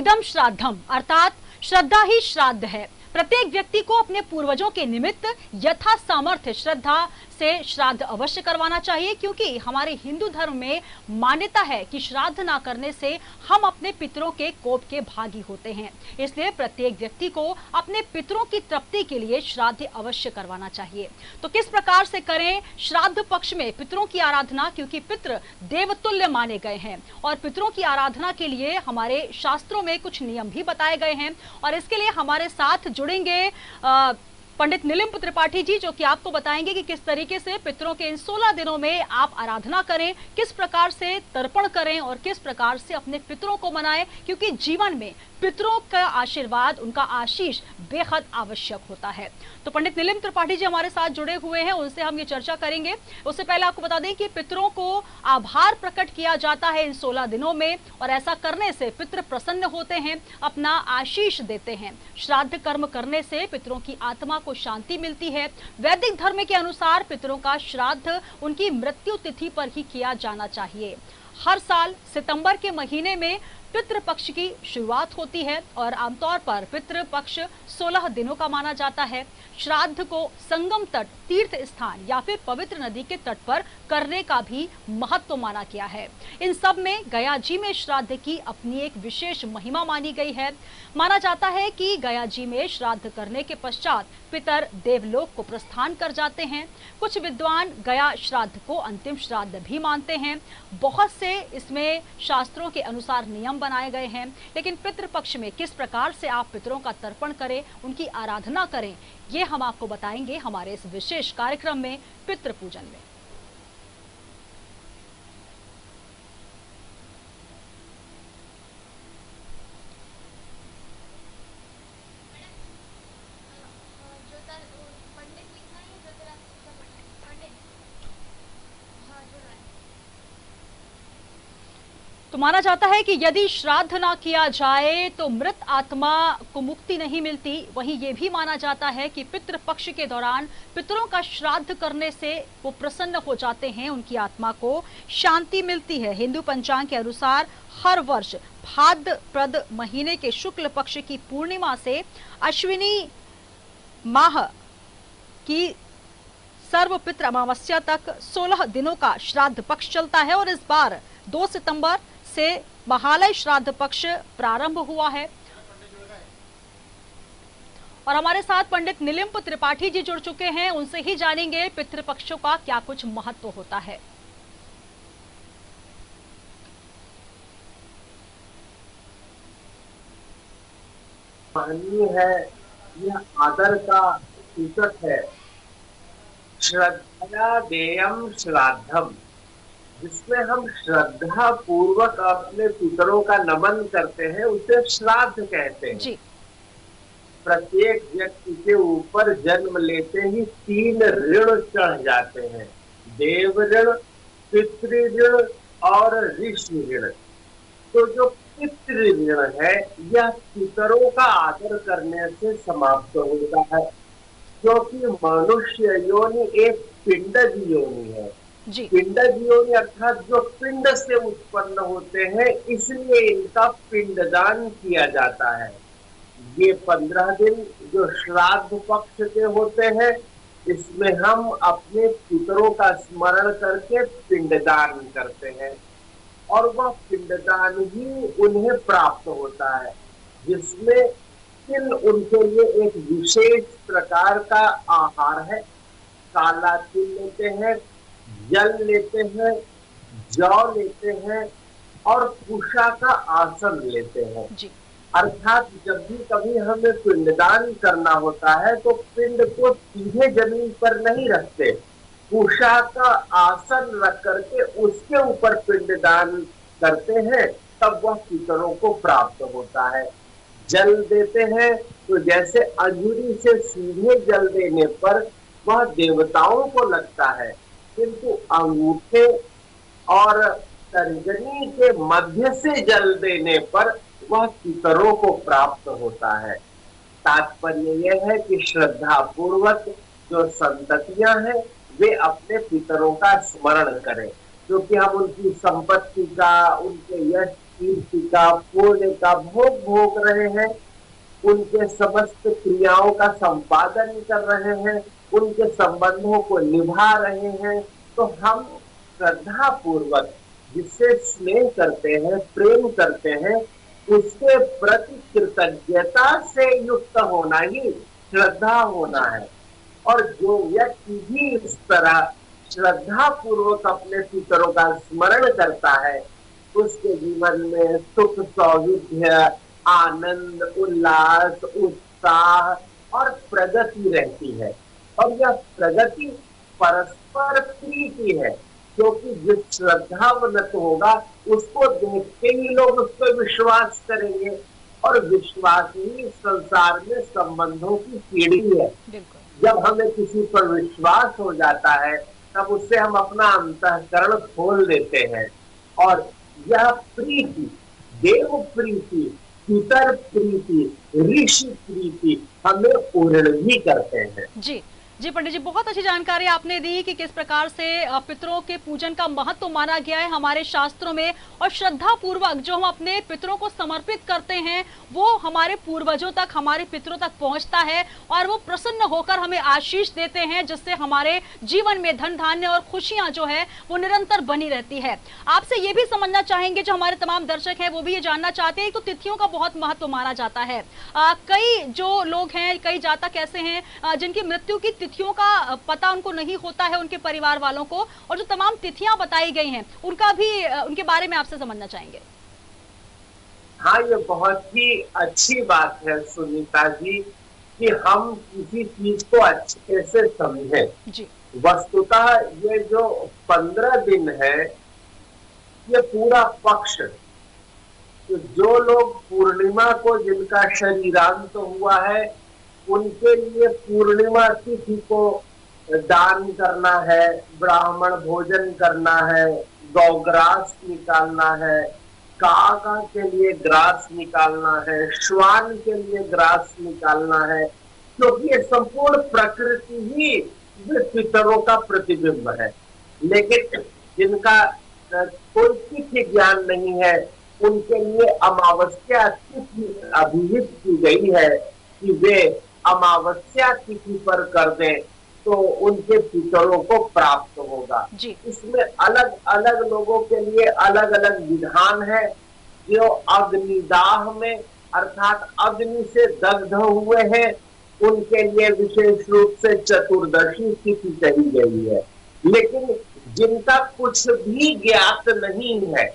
इदम श्राद्धम, अर्थात श्रद्धा ही श्राद्ध है। प्रत्येक व्यक्ति को अपने पूर्वजों के निमित्त यथा सामर्थ्य श्रद्धा से श्राद्ध अवश्य करवाना चाहिए, क्योंकि हमारे हिंदू धर्म में मान्यता है कि श्राद्ध ना करने से हम अपने पितरों के कोप के भागी होते हैं। इसलिए प्रत्येक व्यक्ति को अपने पितरों की तृप्ति के लिए श्राद्ध अवश्य करवाना चाहिए। तो किस प्रकार से करें श्राद्ध पक्ष में पितरों की आराधना, क्योंकि पितृ देवतुल्य माने गए हैं और पितरों की आराधना के लिए हमारे शास्त्रों में कुछ नियम भी बताए गए हैं। और इसके लिए हमारे साथ जुड़ेंगे पंडित नीलिम्प त्रिपाठी जी, जो कि आपको बताएंगे कि किस तरीके से पितरों के इन 16 दिनों में आप आराधना करें, किस प्रकार से तर्पण करें और किस प्रकार से अपने पितरों को मनाएं, क्योंकि जीवन में पितरों का आशीर्वाद, उनका आशीष बेहद आवश्यक होता है। तो पंडित नीलिम्प त्रिपाठी जी हमारे साथ जुड़े हुए हैं, उनसे हम ये चर्चा करेंगे। उससे पहले आपको बता दें कि पितरों को आभार प्रकट किया जाता है इन 16 दिनों में, और ऐसा करने से पितृ प्रसन्न होते हैं, अपना आशीष देते हैं। श्राद्ध कर्म करने से पितरों की आत्मा को शांति मिलती है। वैदिक धर्म के अनुसार पितरों का श्राद्ध उनकी मृत्यु तिथि पर ही किया जाना चाहिए। हर साल सितंबर के महीने में पितृपक्ष की शुरुआत होती है और आमतौर पर पितृपक्ष 16 दिनों का माना जाता है। श्राद्ध को संगम तट, तीर्थ स्थान या फिर पवित्र नदी के तट पर करने का भी महत्व माना गया है। इन सब में गया जी में श्राद्ध की अपनी एक विशेष महिमा मानी गई है। माना जाता है कि गया जी में श्राद्ध करने के पश्चात पितर देवलोक को प्रस्थान कर जाते हैं। कुछ विद्वान गया श्राद्ध को अंतिम श्राद्ध भी मानते हैं। बहुत से इसमें शास्त्रों के अनुसार नियम बनाए गए हैं, लेकिन पितृपक्ष में किस प्रकार से आप पितरों का तर्पण करें, उनकी आराधना करें, ये हम आपको बताएंगे हमारे इस विशेष कार्यक्रम में पितृ पूजन में। तो माना जाता है कि यदि श्राद्ध ना किया जाए तो मृत आत्मा को मुक्ति नहीं मिलती। वहीं ये भी माना जाता है कि पितृ पक्ष के दौरान पितरों का श्राद्ध करने से वो प्रसन्न हो जाते हैं, उनकी आत्मा को शांति मिलती है। हिंदू पंचांग के अनुसार हर वर्ष भाद्रपद महीने के शुक्ल पक्ष की पूर्णिमा से अश्विनी माह की सर्वपितृ अमावस्या तक 16 दिनों का श्राद्ध पक्ष चलता है और इस बार 2 सितंबर से महालय श्राद्ध पक्ष प्रारंभ हुआ है। और हमारे साथ पंडित नीलिम्प त्रिपाठी जी जुड़ चुके हैं, उनसे ही जानेंगे पितृपक्षों का क्या कुछ महत्व होता है। माननीय है, यह आदर का सूचक है। श्रद्धा देयम श्राद्धम, जिसमें हम श्रद्धा पूर्वक अपने पितरों का नमन करते हैं, उसे श्राद्ध कहते हैं जी। प्रत्येक व्यक्ति के ऊपर जन्म लेते ही 3 ऋण चढ़ जाते हैं, देव ऋण, पितृ ऋण और ऋषि ऋण। तो जो पितृ ऋण है, यह पितरों का आदर करने से समाप्त होता है, क्योंकि मनुष्य योनि एक पिंडज योनि है जी। पिंडज योनि अर्थात जो पिंड से उत्पन्न होते हैं, इसलिए इनका पिंडदान किया जाता है। ये 15 दिन जो श्राद्ध पक्ष के होते हैं, इसमें हम अपने पितरों का स्मरण करके पिंडदान करते हैं और वह पिंडदान ही उन्हें प्राप्त होता है, जिसमें तिल उनके लिए एक विशेष प्रकार का आहार है। काला तिल लेते हैं, जल लेते हैं, जौ लेते हैं और कुशा का आसन लेते हैं जी। अर्थात जब भी कभी हमें पिंडदान करना होता है तो पिंड को सीधे जमीन पर नहीं रखते, कुशा का आसन रख करके उसके ऊपर पिंडदान करते हैं, तब वह पितरों को प्राप्त होता है। जल देते हैं तो जैसे अंजूरी से सीधे जल देने पर वह देवताओं को लगता है, किंतु अंगूठे और तर्जनी के मध्य से जल देने पर वह पितरों को प्राप्त होता है। तात्पर्य यह है कि श्रद्धा पूर्वक जो संततियां हैं, वे अपने पितरों का स्मरण करें, क्योंकि हम उनकी संपत्ति का, उनके यश कीर्ति का, पुण्य का भोग भोग रहे हैं, उनके समस्त क्रियाओं का संपादन कर रहे हैं, उनके संबंधों को निभा रहे हैं, तो हम श्रद्धा पूर्वक जिससे स्नेह करते हैं, प्रेम करते हैं, उसके प्रति कृतज्ञता से युक्त होना ही श्रद्धा होना है। और जो व्यक्ति भी इस तरह श्रद्धा पूर्वक अपने पितरों का स्मरण करता है, उसके जीवन में सुख, सौविध्य, आनंद, उल्लास, उत्साह और प्रगति रहती है। और यह प्रगति परस्पर प्रीति है, क्योंकि जो श्रद्धावनत होगा उसको देखते ही लोग उस पर विश्वास करेंगे, और विश्वास ही संसार में संबंधों की सीढ़ी है। जब हमें किसी पर विश्वास हो जाता है, तब उससे हम अपना अंतःकरण खोल देते हैं, और यह प्रीति, देव प्रीति, पितर प्रीति, ऋषि प्रीति हमें पूर्ण भी करते हैं। जी जी पंडित जी, बहुत अच्छी जानकारी आपने दी कि किस प्रकार से पितरों के पूजन का महत्व माना गया है हमारे शास्त्रों में, और श्रद्धा पूर्वक जो हम अपने पितरों को समर्पित करते हैं वो हमारे पूर्वजों तक, हमारे पितरों तक पहुंचता है, और वो प्रसन्न होकर हमें आशीष देते हैं, जिससे हमारे जीवन में धन धान्य और खुशियां जो है वो निरंतर बनी रहती है। आपसे ये भी समझना चाहेंगे, जो हमारे तमाम दर्शक हैं वो भी ये जानना चाहते हैं, तो तिथियों का बहुत महत्व माना जाता है। कई जो लोग हैं, कई जातक ऐसे हैं जिनकी मृत्यु की तिथियों का पता उनको नहीं होता है, उनके परिवार वालों को, और जो तमाम तिथियां बताई गई हैं उनका भी, उनके बारे में आपसे समझना चाहेंगे। हाँ, ये बहुत ही अच्छी बात है सुनीता जी कि हम किसी चीज को अच्छे से समझें जी। वस्तुतः ये जो 15 दिन है, ये पूरा पक्ष, तो जो लोग पूर्णिमा को, जिनका शरीरांत हुआ है, उनके लिए पूर्णिमा तिथि को दान करना है, ब्राह्मण भोजन करना है, गौग्रास निकालना है, कागा के लिए ग्रास निकालना है, श्वान के लिए ग्रास निकालना है, क्योंकि ये संपूर्ण प्रकृति ही पितरों का प्रतिबिंब है। लेकिन जिनका कोई तिथि ज्ञान नहीं है, उनके लिए अमावस्या तिथि अभिहित की गई है कि वे अमावस्या तिथि पर कर दें तो उनके पितरों को प्राप्त होगा। इसमें अलग अलग लोगों के लिए अलग अलग विधान है। जो अग्निदाह में अर्थात अग्नि से दग्ध हुए हैं, उनके लिए विशेष रूप से चतुर्दशी तिथि कही गई है। लेकिन जिनका कुछ भी ज्ञात नहीं है,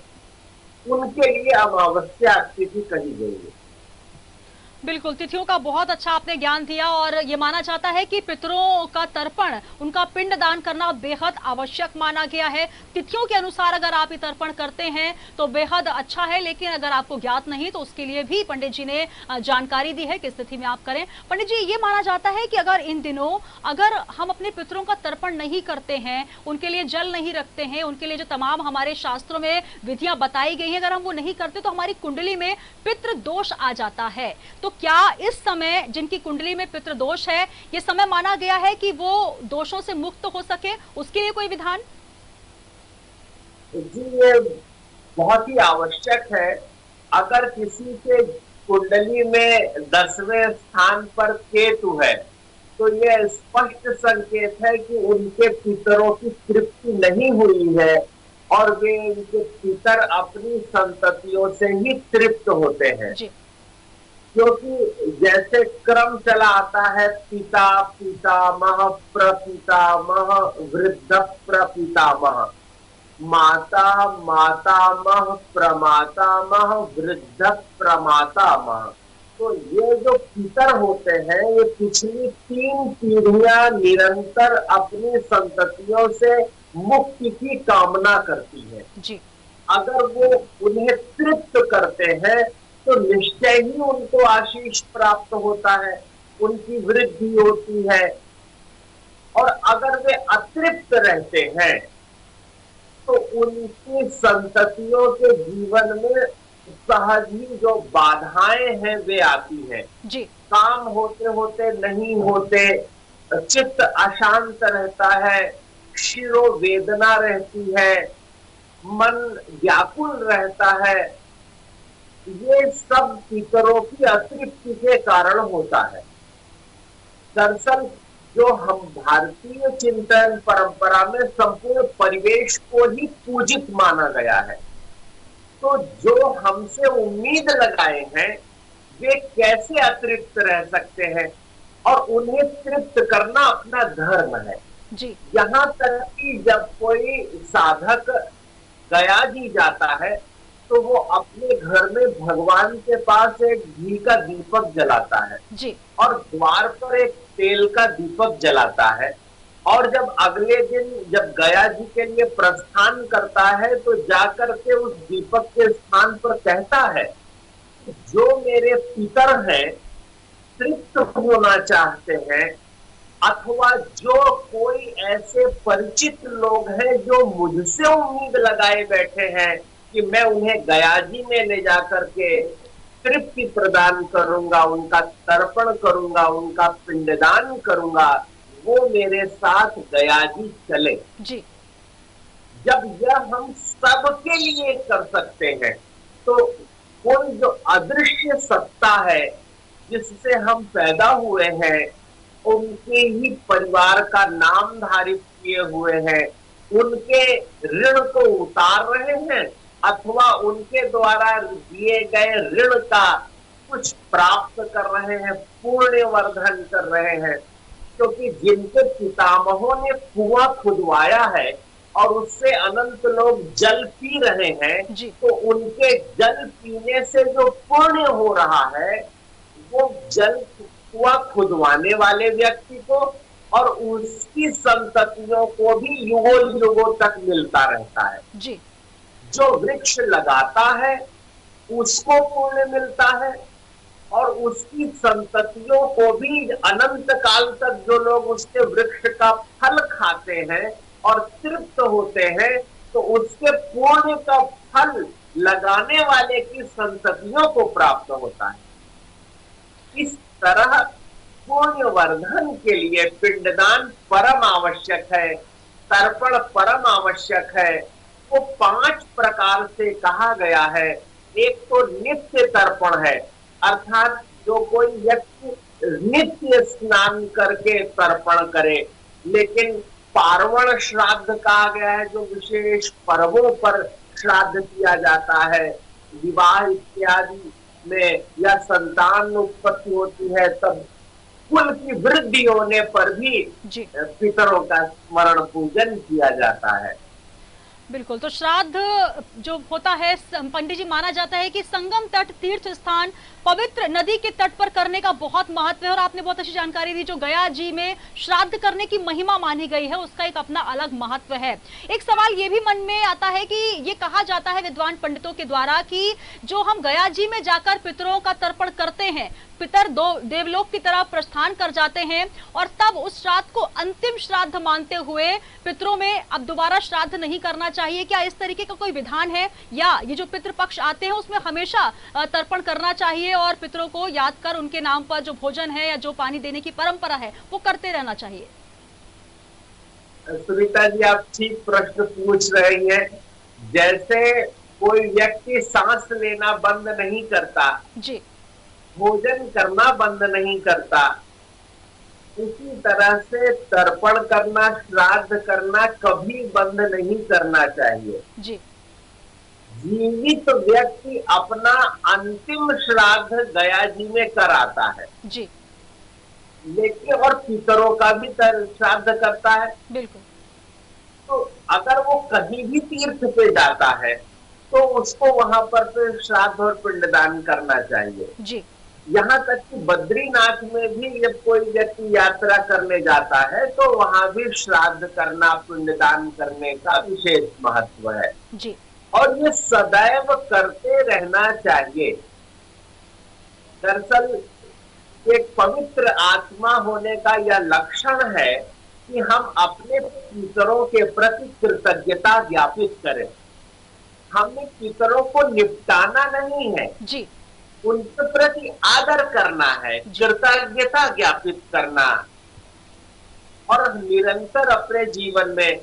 उनके लिए अमावस्या तिथि कही गई है। बिल्कुल, तिथियों का बहुत अच्छा आपने ज्ञान दिया, और ये माना जाता है कि पितरों का तर्पण, उनका पिंड दान करना बेहद आवश्यक माना गया है। तिथियों के अनुसार अगर आप ये तर्पण करते हैं तो बेहद अच्छा है, लेकिन अगर आपको ज्ञात नहीं तो उसके लिए भी पंडित जी ने जानकारी दी है किस तिथि में आप करें। पंडित जी, ये माना जाता है कि अगर इन दिनों अगर हम अपने पितरों का तर्पण नहीं करते हैं, उनके लिए जल नहीं रखते हैं, उनके लिए जो तमाम हमारे शास्त्रों में विधियां बताई गई हैं, अगर हम वो नहीं करते तो हमारी कुंडली में पितृ दोष आ जाता है। तो क्या इस समय जिनकी कुंडली में पितृदोष है, ये समय माना गया है कि वो दोषों से मुक्त हो सके, उसके लिए कोई विधान? जी, ये बहुत ही आवश्यक है। अगर किसी के कुंडली में 10वें स्थान पर केतु है, तो यह स्पष्ट संकेत है कि उनके पितरों की तृप्ति नहीं हुई है, और वे उनके पितर अपनी संततियों से ही तृप्त होते हैं। क्योंकि जैसे क्रम चला आता है, पिता पितामह प्रपितामह वृद्ध प्रपितामह, माता मातामह प्रमातामह वृद्ध प्रमातामह, तो ये जो पितर होते हैं, ये पिछली 3 पीढ़ियां निरंतर अपनी संततियों से मुक्ति की कामना करती है जी। अगर वो उन्हें तृप्त करते हैं तो निश्चय ही उनको आशीष प्राप्त होता है, उनकी वृद्धि होती है। और अगर वे अतृप्त रहते हैं तो उनकी संततियों के जीवन में सहज ही जो बाधाएं हैं वे आती हैं जी। काम होते होते नहीं होते, चित्त अशांत रहता है, शिरो वेदना रहती है, मन व्याकुल रहता है, ये सब पितरों की अतृप्ति के कारण होता है। दरअसल जो हम भारतीय चिंतन परंपरा में संपूर्ण परिवेश को ही पूजित माना गया है, तो जो हमसे उम्मीद लगाए हैं वे कैसे अतृप्त रह सकते हैं, और उन्हें तृप्त करना अपना धर्म है जी। यहाँ तक कि जब कोई साधक गया जी जाता है तो वो अपने घर में भगवान के पास एक घी का दीपक जलाता है जी। और द्वार पर एक तेल का दीपक जलाता है, और जब अगले दिन जब गया जी के लिए प्रस्थान करता है तो जाकर के उस दीपक के स्थान पर कहता है, जो मेरे पितर हैं तृप्त होना चाहते हैं, अथवा जो कोई ऐसे परिचित लोग हैं जो मुझसे उम्मीद लगाए बैठे हैं कि मैं उन्हें गया जी में ले जाकर के तृप्ति प्रदान करूंगा, उनका तर्पण करूंगा, उनका पिंडदान करूंगा, वो मेरे साथ गया जी चले जी। जब यह हम सबके लिए कर सकते हैं तो कोई जो अदृश्य सत्ता है जिससे हम पैदा हुए हैं, उनके ही परिवार का नाम धारित किए हुए हैं, उनके ऋण को उतार रहे हैं अथवा उनके द्वारा दिए गए ऋण का कुछ प्राप्त कर रहे हैं, पुण्य वर्धन कर रहे हैं। क्योंकि जिनके पितामहों ने कुआं खुदवाया है और उससे अनंत लोग जल पी रहे हैं, तो उनके जल पीने से जो पुण्य हो रहा है वो जल कुआं खुदवाने वाले व्यक्ति को और उसकी संततियों को भी युगों युगों तक मिलता रहता है जी। जो वृक्ष लगाता है उसको पुण्य मिलता है और उसकी संततियों को भी अनंत काल तक जो लोग उसके वृक्ष का फल खाते हैं और तृप्त होते हैं, तो उसके पुण्य का फल लगाने वाले की संततियों को प्राप्त होता है। इस तरह पुण्य वर्धन के लिए पिंडदान परम आवश्यक है, तर्पण परम आवश्यक है। वो 5 प्रकार से कहा गया है। एक तो नित्य तर्पण है, अर्थात जो कोई व्यक्ति नित्य स्नान करके तर्पण करे, लेकिन पार्वण श्राद्ध कहा गया है जो विशेष पर्वों पर श्राद्ध किया जाता है, विवाह इत्यादि में या संतान उत्पत्ति होती है तब कुल की वृद्धि होने पर भी पितरों का स्मरण पूजन किया जाता है। बिल्कुल। तो श्राद्ध जो होता है पंडित जी माना जाता है कि संगम तट तीर्थ स्थान पवित्र नदी के तट पर करने का बहुत महत्व है, और आपने बहुत अच्छी जानकारी दी। जो गया जी में श्राद्ध करने की महिमा मानी गई है उसका एक अपना अलग महत्व है। एक सवाल ये भी मन में आता है कि ये कहा जाता है विद्वान पंडितों के द्वारा कि जो हम गया जी में जाकर पितरों का तर्पण करते हैं, पितर देवलोक की तरफ प्रस्थान कर जाते हैं और तब उस श्राद्ध को अंतिम श्राद्ध मानते हुए पितरों में अब दोबारा श्राद्ध नहीं करना चाहिए। क्या इस तरीके का कोई विधान है, या ये जो पितृपक्ष आते हैं उसमें हमेशा तर्पण करना चाहिए और पितरों को याद कर उनके नाम पर जो भोजन है या जो पानी देने की परंपरा है वो करते रहना चाहिए? सुनीता जी, आप ठीक प्रश्न पूछ रही हैं। जैसे कोई व्यक्ति सांस लेना बंद नहीं करता जी, भोजन करना बंद नहीं करता, उसी तरह से तर्पण करना, श्राद्ध करना कभी बंद नहीं करना चाहिए जी। जीवित व्यक्ति अपना अंतिम श्राद्ध गया जी में कराता है जी, लेकिन और पितरों का भी श्राद्ध करता है। बिल्कुल। तो अगर वो कहीं भी तीर्थ पे जाता है तो उसको वहां पर तो श्राद्ध और पिंडदान करना चाहिए जी। यहाँ तक कि बद्रीनाथ में भी जब कोई व्यक्ति यात्रा करने जाता है तो वहां भी श्राद्ध करना, पिंडदान करने का विशेष महत्व है जी। और ये सदैव करते रहना चाहिए। दरअसल एक पवित्र आत्मा होने का यह लक्षण है कि हम अपने पितरों के प्रति कृतज्ञता ज्ञापित करें। हमें पितरों को निपटाना नहीं है जी, उनके प्रति आदर करना है, कृतज्ञता ज्ञापित करना, और निरंतर अपने जीवन में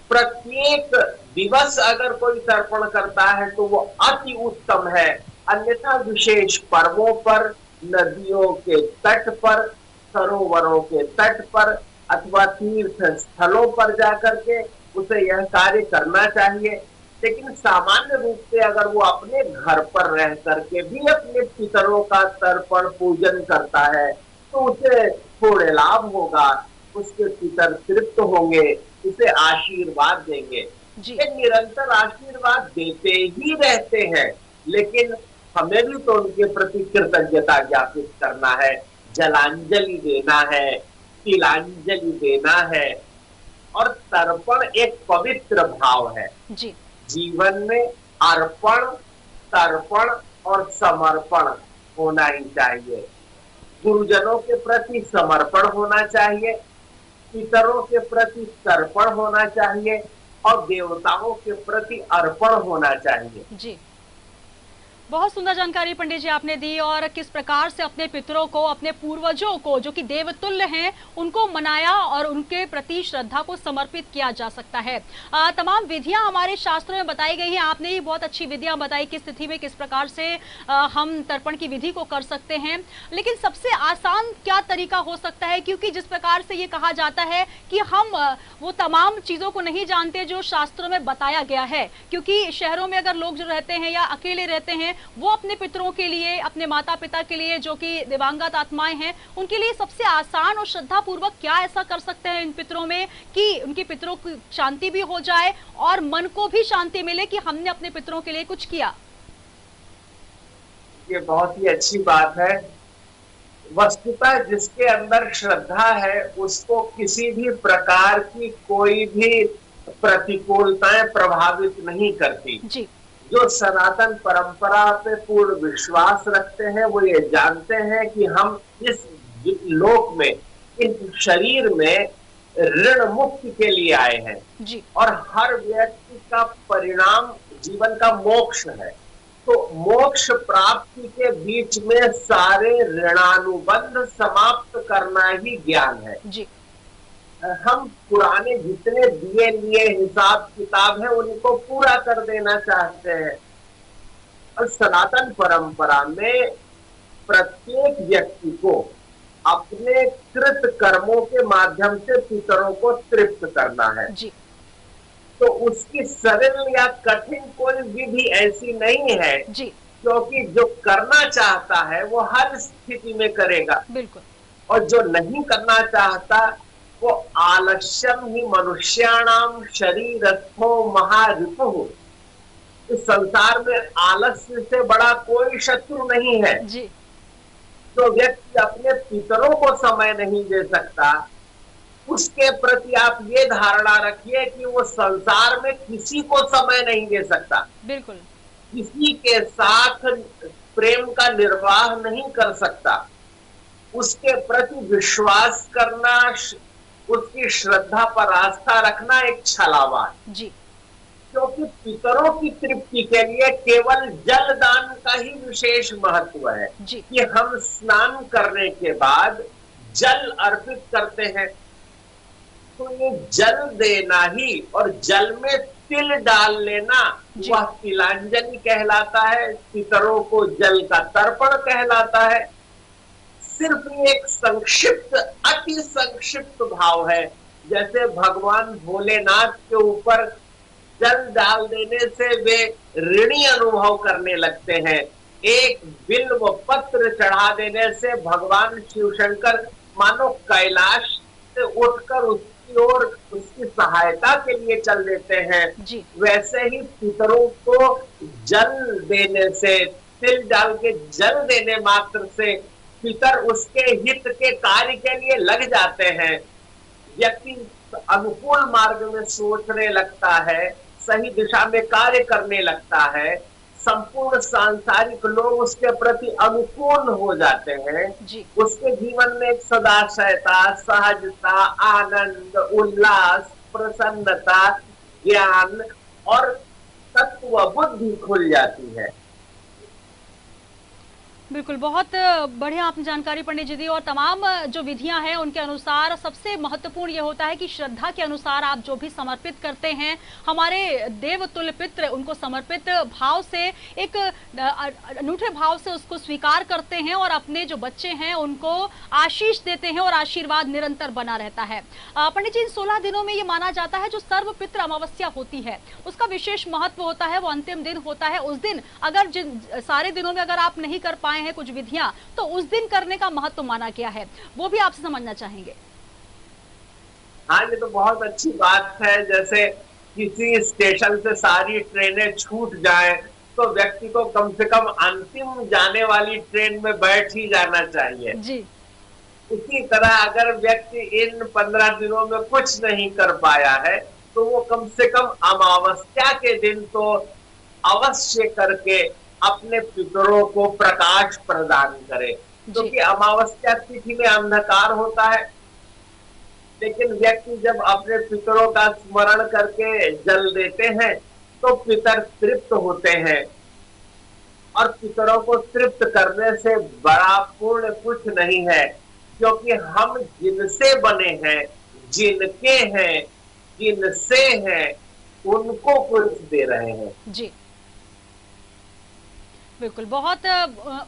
प्रत्येक दिवस अगर कोई तर्पण करता है तो वो अति उत्तम है। अन्यथा विशेष पर्वों पर, नदियों के तट पर, सरोवरों के तट पर अथवा तीर्थ स्थलों पर जाकर के उसे यह कार्य करना चाहिए। लेकिन सामान्य रूप से अगर वो अपने घर पर रह करके भी अपने पितरों का तर्पण पूजन करता है तो उसे थोड़े लाभ होगा, उसके पितर तृप्त होंगे, उसे आशीर्वाद देंगे। ये निरंतर आशीर्वाद देते ही रहते हैं, लेकिन हमें भी तो उनके प्रति कृतज्ञता ज्ञापित करना है, जलांजलि देना है, तिलांजलि देना है। और तर्पण एक पवित्र भाव है जी। जीवन में अर्पण, तर्पण और समर्पण होना ही चाहिए। गुरुजनों के प्रति समर्पण होना चाहिए, पितरों के प्रति तर्पण होना चाहिए और देवताओं के प्रति अर्पण होना चाहिए। जी, बहुत सुंदर जानकारी पंडित जी आपने दी, और किस प्रकार से अपने पितरों को, अपने पूर्वजों को जो कि देवतुल्य हैं, उनको मनाया और उनके प्रति श्रद्धा को समर्पित किया जा सकता है। तमाम विधियां हमारे शास्त्रों में बताई गई हैं। आपने ही बहुत अच्छी विधियां बताई किस स्थिति में किस प्रकार से हम तर्पण की विधि को कर सकते हैं। लेकिन सबसे आसान क्या तरीका हो सकता है, क्योंकि जिस प्रकार से ये कहा जाता है कि हम वो तमाम चीजों को नहीं जानते जो शास्त्रों में बताया गया है, क्योंकि शहरों में अगर लोग जो रहते हैं या अकेले रहते हैं, वो अपने पितरों के लिए, अपने माता पिता के लिए जो कि दिवंगत आत्माएं हैं, उनके लिए सबसे आसान और श्रद्धा पूर्वक क्या ऐसा कर सकते हैं इन पितरों में कि उनके पितरों की शांति भी हो जाए और मन को भी शांति मिले कि हमने अपने पितरों के लिए कुछ किया। ये बहुत ही अच्छी बात है। वस्तुतः जिसके अंदर श्रद्धा है उसको किसी भी प्रकार की कोई भी प्रतिकूलताएं प्रभावित नहीं करती जी। जो सनातन परंपरा पे पूर्ण विश्वास रखते हैं वो ये जानते हैं कि हम इस लोक में, इस शरीर में ऋण मुक्ति के लिए आए हैं जी। और हर व्यक्ति का परिणाम जीवन का मोक्ष है। तो मोक्ष प्राप्ति के बीच में सारे ऋणानुबंध समाप्त करना ही ज्ञान है जी। हम पुराने जितने दिए लिए हिसाब किताब है उनको पूरा कर देना चाहते हैं। और सनातन परंपरा में प्रत्येक व्यक्ति को अपने कृत कर्मों के माध्यम से पितरों को तृप्त करना है जी। तो उसकी सरल या कठिन कोई विधि ऐसी नहीं है जी। क्योंकि जो करना चाहता है वो हर स्थिति में करेगा। बिल्कुल। और जो नहीं करना चाहता वो आलस्यम ही मनुष्याणाम शरीरस्थो महारिपुः। इस संसार में आलस्य से बड़ा कोई शत्रु नहीं है। जी। जो व्यक्ति अपने पितरों को समय नहीं दे सकता उसके प्रति आप ये धारणा रखिए कि वो संसार में किसी को समय नहीं दे सकता, बिल्कुल किसी के साथ प्रेम का निर्वाह नहीं कर सकता। उसके प्रति विश्वास करना, उसकी श्रद्धा पर आस्था रखना एक छलावा है। जी। क्योंकि पितरों की तृप्ति के लिए केवल जल दान का ही विशेष महत्व है जी। कि हम स्नान करने के बाद जल अर्पित करते हैं तो ये जल देना ही और जल में तिल डाल लेना वह तिलांजलि कहलाता है, पितरों को जल का तर्पण कहलाता है। सिर्फ एक संक्षिप्त, अति संक्षिप्त भाव है। जैसे भगवान भोलेनाथ के ऊपर जल डाल देने से वे ऋणी अनुभव करने लगते हैं, एक बिल्व पत्र चढ़ा देने से भगवान शिव शंकर मानो कैलाश से उठकर उसकी ओर उसकी सहायता के लिए चल देते हैं जी। वैसे ही पितरों को जल देने से, तिल डाल के जल देने मात्र से पितर उसके हित के कार्य के लिए लग जाते हैं। व्यक्ति अनुकूल मार्ग में सोचने लगता है, सही दिशा में कार्य करने लगता है, संपूर्ण सांसारिक लोग उसके प्रति अनुकूल हो जाते हैं जी। उसके जीवन में सदाशयता, सहजता, आनंद, उल्लास, प्रसन्नता, ज्ञान और तत्व बुद्धि खुल जाती है। बिल्कुल, बहुत बढ़िया आपने जानकारी पंडित जी दी। और तमाम जो विधियां हैं उनके अनुसार सबसे महत्वपूर्ण ये होता है कि श्रद्धा के अनुसार आप जो भी समर्पित करते हैं, हमारे देवतुल्य पितृ उनको समर्पित भाव से, एक अनूठे भाव से उसको स्वीकार करते हैं और अपने जो बच्चे हैं उनको आशीष देते हैं और आशीर्वाद निरंतर बना रहता है। पंडित जी, इन 16 दिनों में ये माना जाता है जो सर्व पितृ अमावस्या होती है उसका विशेष महत्व होता है, वो अंतिम दिन होता है। उस दिन अगर जिन सारे दिनों में अगर आप नहीं कर पाए हैं कुछ विधियां, तो उस दिन करने का महत्व माना गया है, वो भी आपसे समझना चाहेंगे। हाँ, ये तो बहुत अच्छी बात है। जैसे किसी स्टेशन से सारी ट्रेनें छूट जाए तो व्यक्ति को कम से कम अंतिम जाने वाली ट्रेन में बैठ ही जाना चाहिए जी। इसी तरह अगर व्यक्ति इन 15 दिनों में कुछ नहीं कर पाया है तो वो कम से कम अमावस्या के दिन तो अवश्य करके अपने पितरों को प्रकाश प्रदान करे, क्योंकि अमावस्या तिथि में अंधकार होता है। लेकिन व्यक्ति जब अपने पितरों का स्मरण करके जल देते हैं तो पितर तृप्त होते हैं, और पितरों को तृप्त करने से बड़ा पुण्य कुछ नहीं है, क्योंकि हम जिनसे बने हैं, जिनके हैं, जिनसे हैं, उनको कुछ दे रहे हैं। जी बिल्कुल, बहुत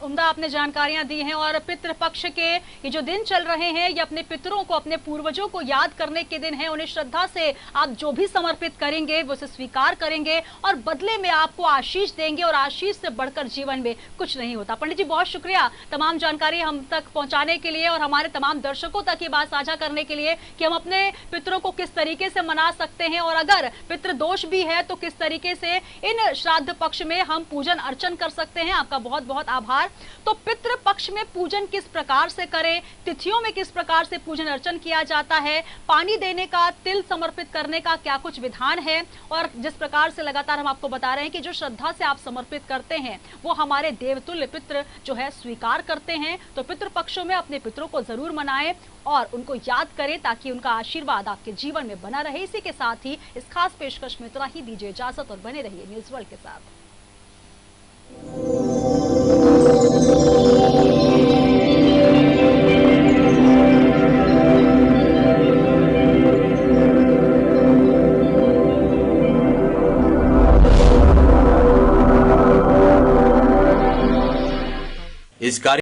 उम्दा आपने जानकारियां दी हैं। और पितृपक्ष के ये जो दिन चल रहे हैं, ये अपने पितरों को, अपने पूर्वजों को याद करने के दिन हैं। उन्हें श्रद्धा से आप जो भी समर्पित करेंगे वो उसे स्वीकार करेंगे और बदले में आपको आशीष देंगे, और आशीष से बढ़कर जीवन में कुछ नहीं होता। पंडित जी, बहुत शुक्रिया तमाम जानकारी हम तक पहुंचाने के लिए और हमारे तमाम दर्शकों तक ये बात साझा करने के लिए कि हम अपने पितरों को किस तरीके से मना सकते हैं, और अगर पितृ दोष भी है तो किस तरीके से इन श्राद्ध पक्ष में हम पूजन अर्चन कर सकते हैं। आपका बहुत बहुत आभार। तो पितृ पक्ष में पूजन किस प्रकार से करें, तिथियों में किस प्रकार से पूजन अर्चन किया जाता है, पानी देने का, तिल समर्पित करने का क्या कुछ विधान है, और जिस प्रकार से लगातार हम आपको बता रहे हैं कि जो श्रद्धा से आप समर्पित करते हैं वो हमारे देवतुल्य पितृ जो है स्वीकार करते हैं। तो पितृ पक्षों में अपने पितरों को जरूर मनाएं और उनको याद करें ताकि उनका आशीर्वाद आपके जीवन में बना रहे। इसी के साथ ही इस खास पेशकश में इतना ही। दीजिए इजाजत और बने रहिए न्यूज वर्ल्ड के साथ। इस कार्य